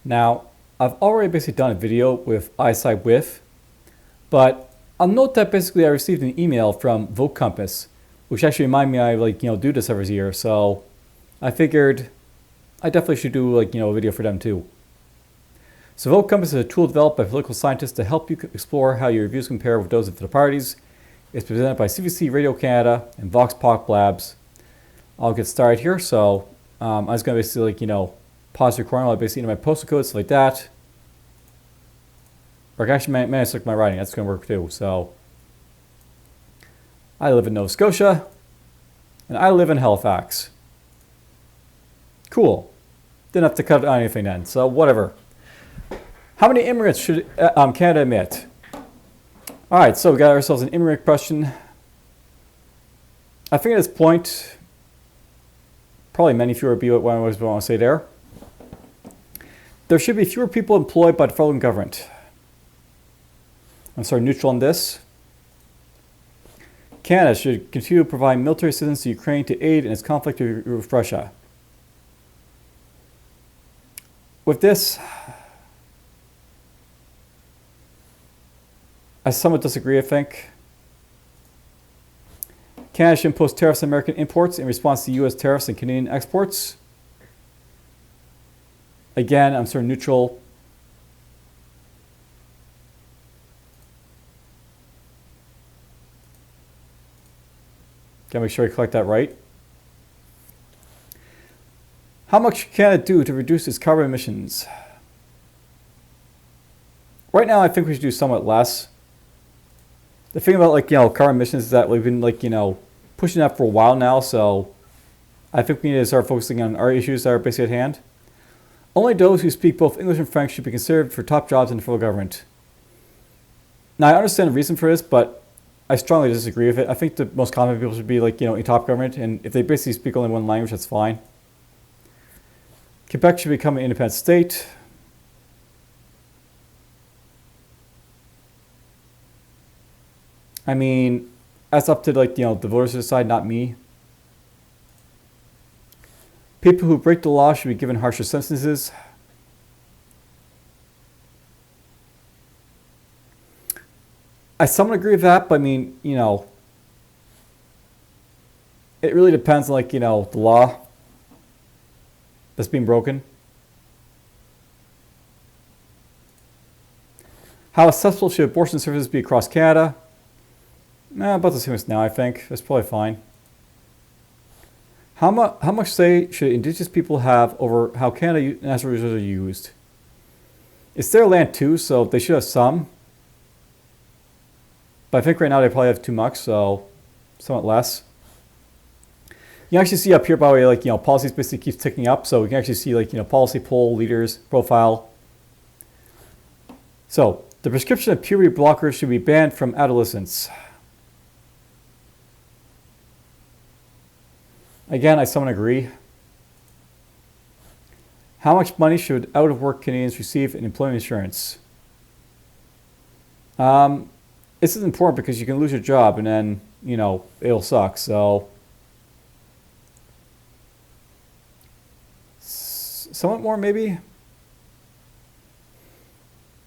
Now, I've already basically done a video with ISideWith, but I'll note that basically I received an email from VoteCompass, which actually reminded me I do this every year. So I figured I definitely should do a video for them too. So VoteCompass is a tool developed by political scientists to help you explore how your reviews compare with those of the parties. It's presented by CBC Radio Canada and Vox Pop Labs. I'll get started here. So I'm just going to basically pause recording while I basically enter my postal code, stuff like that. Or actually, may I select my writing? That's going to work too. So I live in Nova Scotia, and I live in Halifax. Cool. Didn't have to cut out anything then. So whatever. How many immigrants should Canada admit? All right. So we got ourselves an immigrant question. I think at this point, probably many fewer would be what I always want to say there. There should be fewer people employed by the federal government. I'm sort of neutral on this. Canada should continue to provide military assistance to Ukraine to aid in its conflict with Russia. With this, I somewhat disagree, I think. Canada should impose tariffs on American imports in response to U.S. tariffs on Canadian exports. Again, I'm sort of neutral. Gotta make sure I collect that right. How much should Canada do to reduce its carbon emissions? Right now, I think we should do somewhat less. The thing about carbon emissions is that we've been pushing that for a while now, so I think we need to start focusing on our issues that are basically at hand. Only those who speak both English and French should be considered for top jobs in the federal government. Now, I understand the reason for this, but I strongly disagree with it. I think the most common people should be in top government, and if they basically speak only one language, that's fine. Quebec should become an independent state. I mean, that's up to the voters to decide, not me. People who break the law should be given harsher sentences. I somewhat agree with that, but I mean, it really depends on the law that's being broken. How accessible should abortion services be across Canada? About the same as now, I think. That's probably fine. How much say should Indigenous people have over how Canada natural resources are used? It's their land too, so they should have some. But I think right now they probably have too much, so somewhat less. You can actually see up here, by the way, policies basically keeps ticking up, so we can actually see policy poll, leaders, profile. So the prescription of puberty blockers should be banned from adolescents. Again, I somewhat agree. How much money should out-of-work Canadians receive in employment insurance? This is important because you can lose your job and then, it'll suck. So, somewhat more maybe?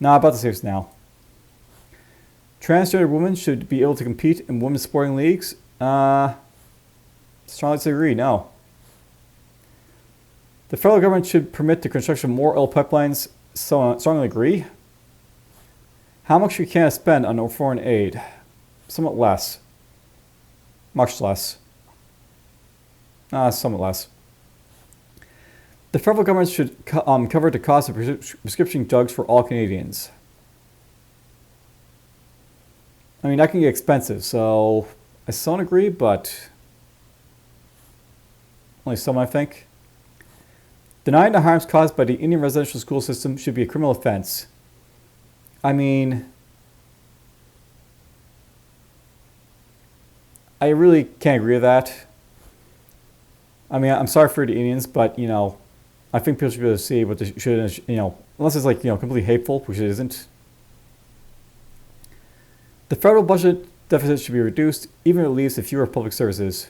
Nah, about the same as now. Transgender women should be able to compete in women's sporting leagues. Strongly disagree, no. The federal government should permit the construction of more oil pipelines. So strongly agree. How much should Canada spend on foreign aid? Somewhat less. Much less. Somewhat less. The federal government should cover the cost of prescription drugs for all Canadians. I mean, that can get expensive, so I somewhat agree, but only some, I think. Denying the harms caused by the Indian residential school system should be a criminal offense. I mean, I really can't agree with that. I mean, I'm sorry for the Indians, but, I think people should be able to see what they should, unless it's completely hateful, which it isn't. The federal budget deficit should be reduced, even if it leads to fewer public services.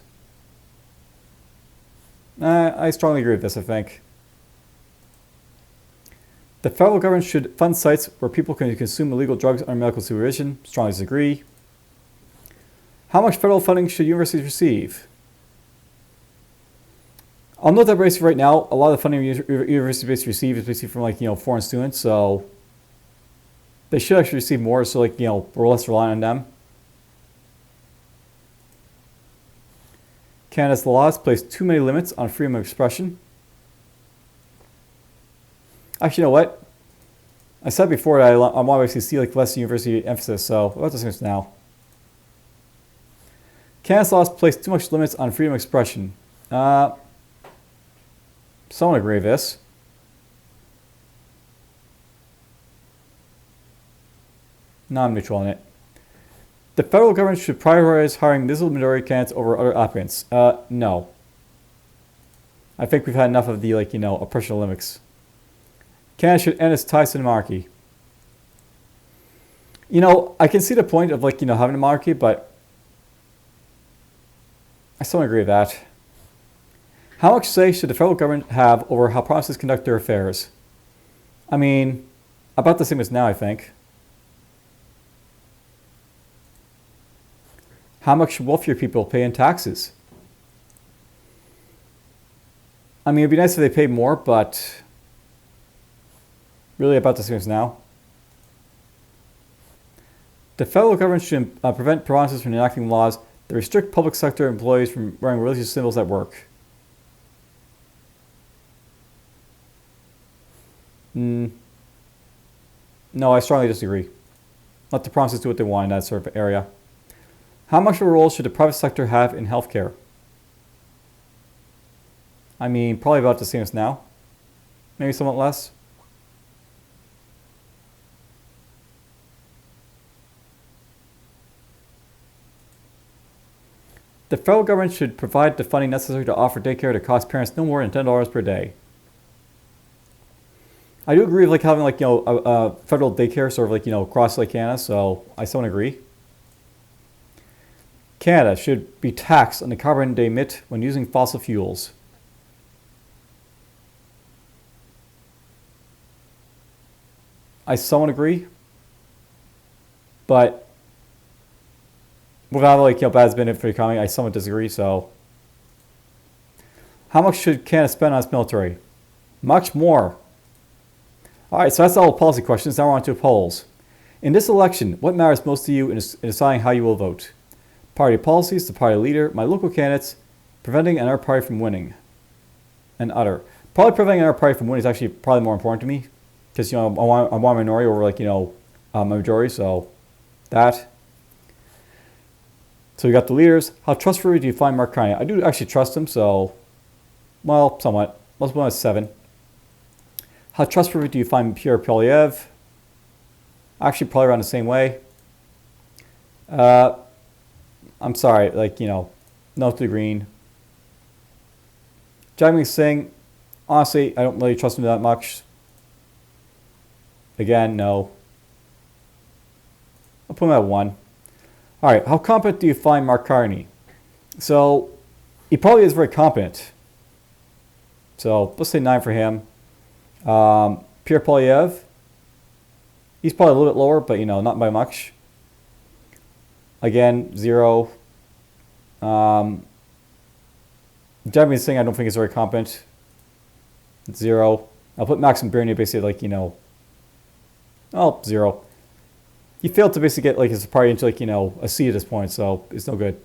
I strongly agree with this, I think. The federal government should fund sites where people can consume illegal drugs under medical supervision. Strongly disagree. How much federal funding should universities receive? I'll note that basically right now, a lot of the funding universities basically receive is basically from foreign students, so they should actually receive more, so we're less reliant on them. Canada's laws place too many limits on freedom of expression. Actually, you know what? I said before that I want to actually see less university emphasis, so what does this now? Canada's laws place too much limits on freedom of expression. Someone agree with this. No, I'm neutral on it. The federal government should prioritize hiring visible minority candidates over other applicants. No. I think we've had enough of the oppression Olympics. Canada should end its ties to the monarchy. I can see the point of having a monarchy, but I still don't agree with that. How much say should the federal government have over how provinces conduct their affairs? I mean, about the same as now, I think. How much should wealthier people pay in taxes? I mean, it'd be nice if they paid more, but really about the same as now. The federal government should prevent provinces from enacting laws that restrict public sector employees from wearing religious symbols at work. No, I strongly disagree. Let the provinces do what they want in that sort of area. How much of a role should the private sector have in healthcare? I mean, probably about the same as now. Maybe somewhat less. The federal government should provide the funding necessary to offer daycare to cost parents no more than $10 per day. I do agree with having a federal daycare sort of across Canada, so I still agree. Canada should be taxed on the carbon they emit when using fossil fuels. I somewhat agree, but without bad it's been for the economy, I somewhat disagree. So, how much should Canada spend on its military? Much more. All right, so that's all the policy questions. Now we're on to polls. In this election, what matters most to you in deciding how you will vote? Party policies, the party leader, my local candidates, preventing another party from winning, and other. Probably preventing another party from winning is actually probably more important to me, because I want a minority over a majority. So that. So you got the leaders. How trustworthy do you find Mark Carney? I do actually trust him. So, well, somewhat. Let's put him at 7. How trustworthy do you find Pierre Poilievre? Actually, probably around the same way. I'm sorry, no to the green. Jagmeet Singh, honestly, I don't really trust him that much. Again, no. I'll put him at 1. All right, how competent do you find Mark Carney? So, he probably is very competent. So, let's say 9 for him. Pierre Poilievre, he's probably a little bit lower, but not by much. Again, 0. Jagmeet Singh, I don't think is very competent. 0. I'll put Maxime Bernier basically 0. He failed to basically get his party into a seat at this point, so it's no good.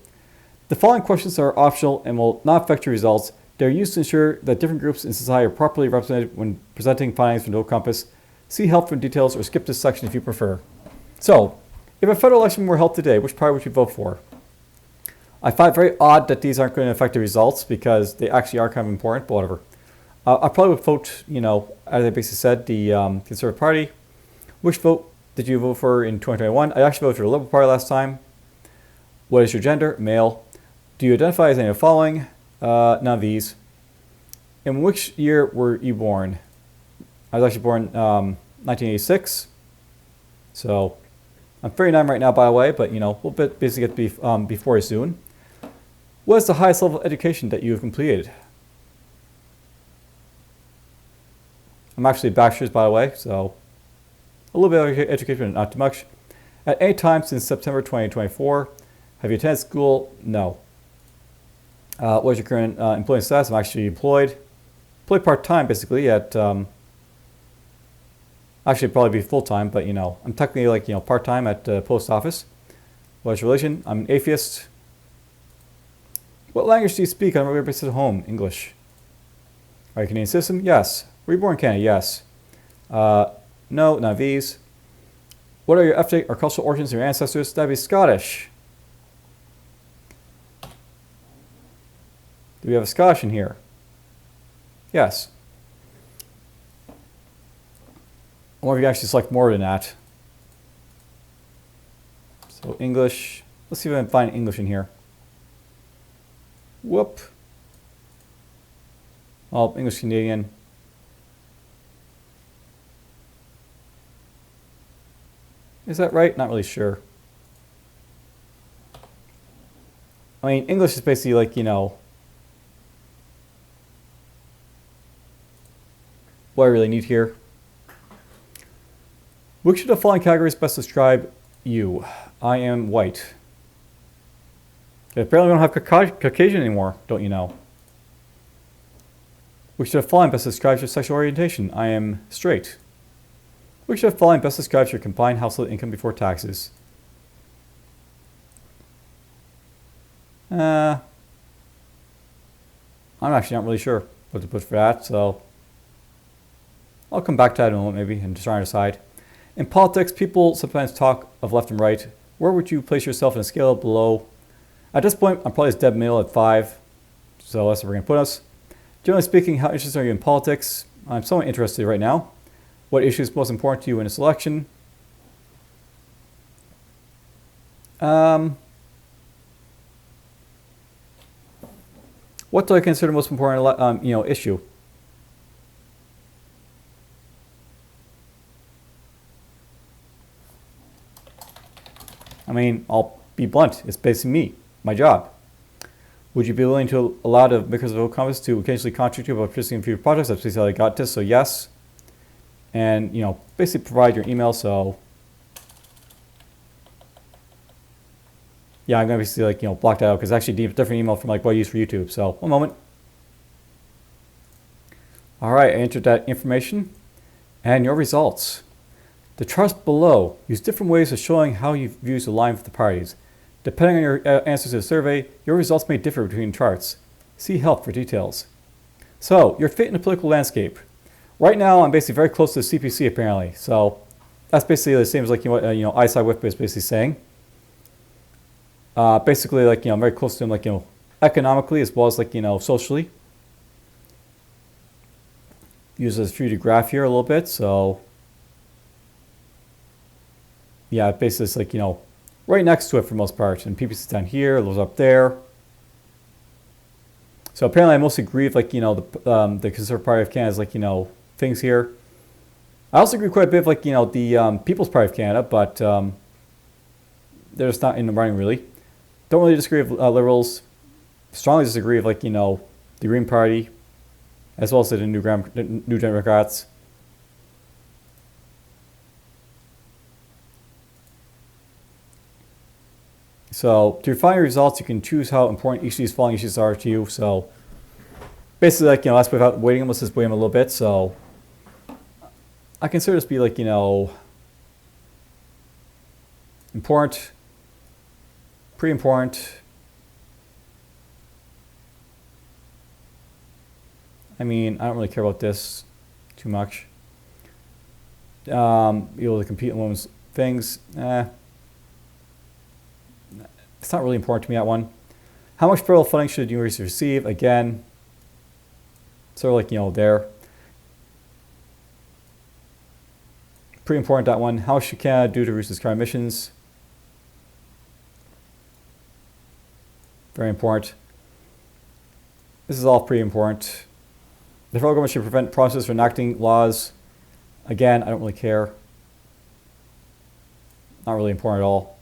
The following questions are optional and will not affect your results. They're used to ensure that different groups in society are properly represented when presenting findings from VoteCompass. See help for details or skip this section if you prefer. So, if a federal election were held today, which party would you vote for? I find it very odd that these aren't going to affect the results because they actually are kind of important, but whatever. I probably would vote, as I basically said, the Conservative Party. Which vote did you vote for in 2021? I actually voted for the Liberal Party last time. What is your gender? Male. Do you identify as any of the following? None of these. In which year were you born? I was actually born 1986. So I'm 39 right now, by the way, but we'll basically get before you soon. What is the highest level of education that you have completed? I'm actually a bachelor's, by the way, so a little bit of education, not too much. At any time since September 2024, have you attended school? No. What is your current employment status? I'm actually employed part-time, basically, at, actually probably be full-time, but, I'm technically, like, part-time at the post office. What is your religion? I'm an atheist. What language do you speak on a regular basis at home? English. Are you a Canadian citizen? Yes. Were you born in Canada? Yes. No, none of these. What are your ethnic or cultural origins of your ancestors? That'd be Scottish. Do we have a Scottish in here? Yes. I wonder if you actually select more than that. So English. Let's see if I can find English in here. Whoop. Oh, English Canadian. Is that right? Not really sure. I mean, English is basically like, what I really need here. Which of the following categories best describe you? I am white. Apparently we don't have Caucasian anymore, don't you know? Which of the following best describes your sexual orientation? I am straight. Which of the following best describes your combined household income before taxes? I'm actually not really sure what to put for that, so I'll come back to that in a moment maybe and just try and decide. In politics, people sometimes talk of left and right. Where would you place yourself in a scale below? At this point, I'm probably dead middle at 5, so that's where we're going to put us. Generally speaking, how interested are you in politics? I'm somewhat interested right now. What issue is most important to you in this election? What do I consider most important, issue? I mean, I'll be blunt. It's basically me, my job. Would you be willing to allow the makers of VoteCompass to occasionally contact you about participating in future projects? That's basically how I got this, so yes. And, basically provide your email, so yeah, I'm going to basically, block that out because it's actually a different email from, what I use for YouTube. So, one moment. All right, I entered that information and your results. The charts below use different ways of showing how your views align with the parties. Depending on your answers to the survey, your results may differ between charts. See help for details. So, your fate in the political landscape. Right now, I'm basically very close to the CPC apparently. So, that's basically the same as what ISideWith is basically saying. Basically, I'm very close to him, economically as well as socially. Uses 3D graph here a little bit, so yeah, basically it's right next to it for most part, and PPC's down here, those up there. So apparently I mostly agree with the Conservative Party of Canada's things here. I also agree quite a bit with the People's Party of Canada, but they're just not in the running really. Don't really disagree with Liberals. Strongly disagree with the Green Party, as well as the New Democrats. So to refine your results, you can choose how important each of these following issues are to you. So basically, that's without weighting them. Let's just weigh them a little bit. So I consider this to be important, pretty important. I mean, I don't really care about this too much. Be able to compete in women's things. It's not really important to me, that one. How much federal funding should the university receive? Again, sort of there. Pretty important, that one. How much should Canada do to reduce its carbon emissions? Very important. This is all pretty important. The federal government should prevent process for enacting laws. Again, I don't really care. Not really important at all.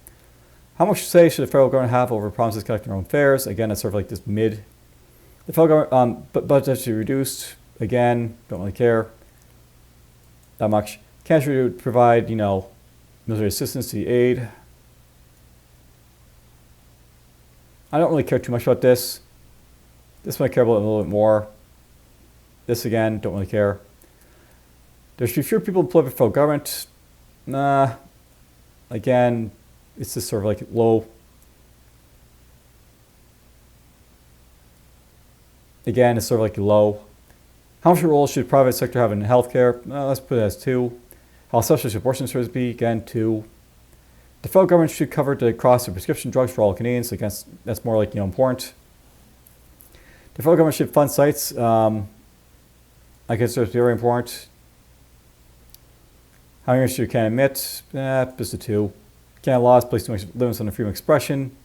How much say should the federal government have over provinces conducting their own affairs? Again, that's sort of this mid. The federal government budget should be reduced. Again, don't really care. that much. Canada would provide, military assistance to the aid. I don't really care too much about this. This one I care about a little bit more. This again, don't really care. There should be fewer people employed by the federal government. Nah. Again, it's just sort of like low. Again, it's sort of like low. How much role should the private sector have in healthcare? Let's put it as 2. How social should abortion services be? Again, 2. The federal government should cover the cost of prescription drugs for all Canadians. Again, that's more like, important. The federal government should fund sites. I consider it very important. How many should can admit? Just a 2. Canada laws place too much limits on the freedom of expression.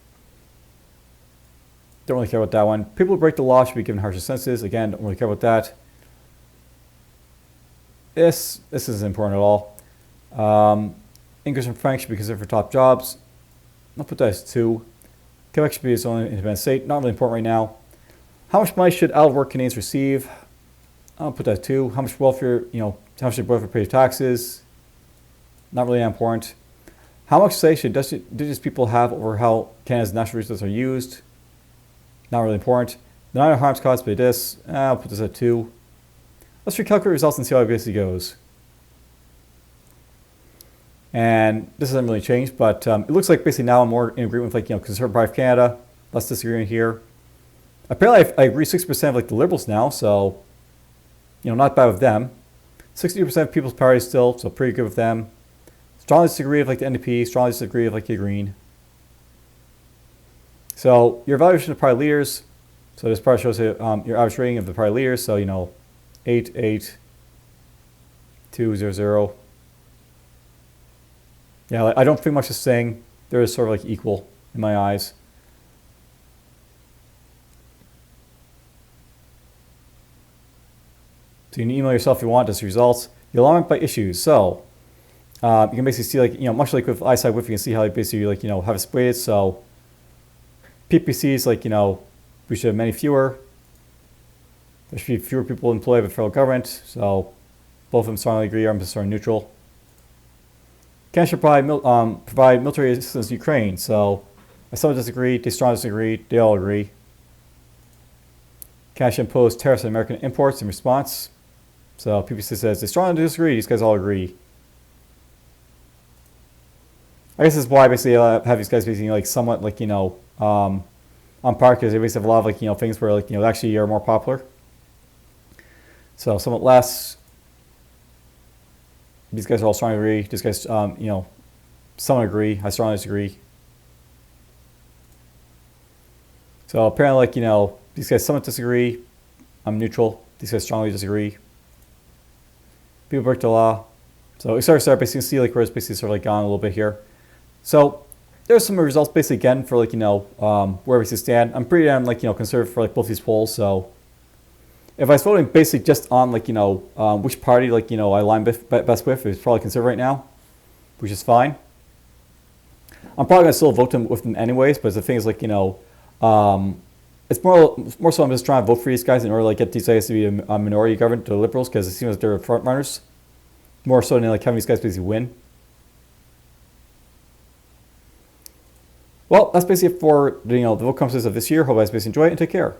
Don't really care about that one. People who break the law should be given harsher sentences. Again, don't really care about that. This isn't important at all. English and French should be considered for top jobs. I'll put that as 2. Quebec should be its own independent state. Not really important right now. How much money should out-of-work Canadians receive? I'll put that as 2. How much welfare, how much should welfare pay taxes? Not really important. How much say should Indigenous people have over how Canada's natural resources are used? Not really important. The amount of harms caused by this, I'll put this at 2. Let's recalculate results and see how it basically goes. And this hasn't really changed, but it looks like basically now I'm more in agreement with Conservative Party of Canada. Less disagreement here. Apparently I agree 60% of the Liberals now, so not bad with them. 60% of People's Party still, so pretty good with them. Strongly disagree with the NDP, strongly disagree with the Green. So your evaluation of party leaders. So this part shows your average rating of the party leaders. So 8, 8, 2, 0, 0. Yeah, I don't think much is saying. They're sort of equal in my eyes. So you can email yourself if you want this results. The alignment by issues. So you can basically see much like with ISideWith, you can see how they basically have it split. So PPCs we should have many fewer. There should be fewer people employed by the federal government. So both of them strongly agree. I'm just sort of neutral. Canada should provide military assistance to Ukraine. So I somewhat disagree. They strongly disagree. They all agree. Canada should impose tariffs on American imports in response. So PPC says they strongly disagree. These guys all agree. I guess this is why basically I have these guys basically somewhat on par, because they basically have a lot of things where actually are more popular. So somewhat less. These guys are all strongly agree. These guys somewhat agree. I strongly disagree. So apparently these guys somewhat disagree. I'm neutral. These guys strongly disagree. People break the law. So we start basically see where it's basically sort of gone a little bit here. So there's some results basically again for where we stand. I'm pretty damn conservative for both these polls. So if I was voting basically just on which party I align best with, it's probably conservative right now, which is fine. I'm probably gonna still vote with them anyways, but the thing is it's more so I'm just trying to vote for these guys in order to get these guys to be a minority government to the Liberals, because it seems like they're front runners, more so than having these guys basically win. Well, that's basically it for the VoteCompass of this year. Hope you guys basically enjoy it and take care.